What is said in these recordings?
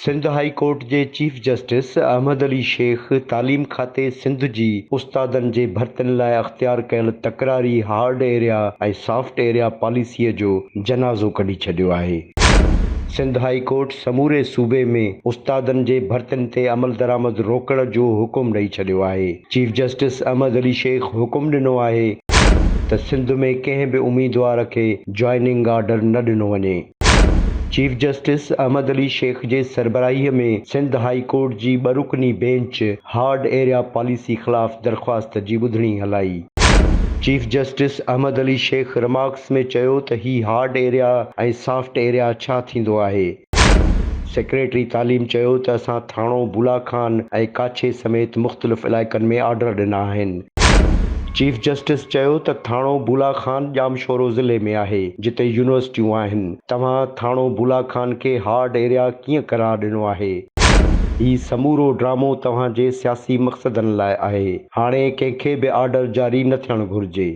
Sindh high court जे chief justice Ahmed Ali Sheikh तालीम खाते सिंध जी उस्तादनि जे भर्तियुनि लाइ अख़्तियार कयल तकरारी हार्ड एरिया ऐं सॉफ्ट एरिया पॉलिसीअ जो जनाज़ो कढी छॾियो आहे। सिंध हाई कोर्ट समूरे सूबे में उस्तादनि जे भर्तियुनि ते अमल दरामद रोकण जो हुकुम ॾेई छॾियो आहे। चीफ जस्टिस अहमद अली शेख हुकुम ॾिनो आहे त सिंध में कंहिं बि उम्मीदवार खे जॉइनिंग ऑर्डर न ॾिनो वञे। चीफ जस्टिस अहमद अली शेख जे सरबराहीअ में सिंध हाई कोर्ट जी ॿ-रुकनी बेंच हार्ड एरिया पॉलिसी ख़िलाफ़ दरख़्वास्त जी ॿुधणी हलाई। Chief justice Ahmed Ali Shaikh remarks में चयो त ही हार्ड एरिया ऐं सॉफ्ट एरिया छा थींदो आहे। सेक्रेटरी तालीम चयो त असां थाणो बुलाखान ऐं काछे समेत मुख़्तलिफ़ इलाइक़नि में ऑर्डर ॾिना आहिनि। चीफ जस्टिस चयो त थाणो बुलाखान जामशोरो ज़िले में आहे जिते यूनिवर्सिटियूं आहिनि। तव्हां थाणो बुलाखान खे हार्ड एरिया कीअं करार ॾिनो आहे? ही समूरो ड्रामो तव्हां जे सियासी मक़सदनि लाइ आहे। हाणे कंहिंखे बि ऑर्डर जारी न थियणु घुर्जे।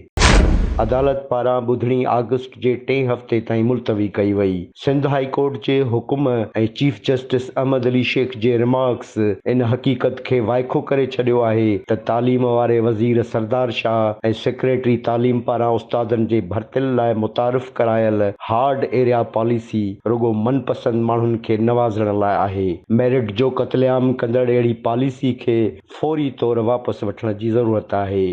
अदालत पारां ॿुधणी अगस्त जे 3 हफ़्ते ताईं मुलतवी कई वई। सिंध हाई कोर्ट जे हुकुम ऐं चीफ जस्टिस अहमद अली शेख जे रिमार्क्स इन हक़ीक़त खे वाइखो करे छॾियो आहे त तालीम वारे वज़ीर सरदार शाह ऐं सेक्रेटरी तालीम पारां उस्तादनि जे भर्तियुनि लाइ मुतारिफ़ करायल हार्ड एरिया पॉलिसी रुगो मनपसंद माण्हुनि खे नवाज़ण लाइ आहे। मेरिट जो क़त्लेआम कंदड़ अहिड़ी पॉलिसी खे फौरी तौर वापसि वठण जी ज़रूरत आहे।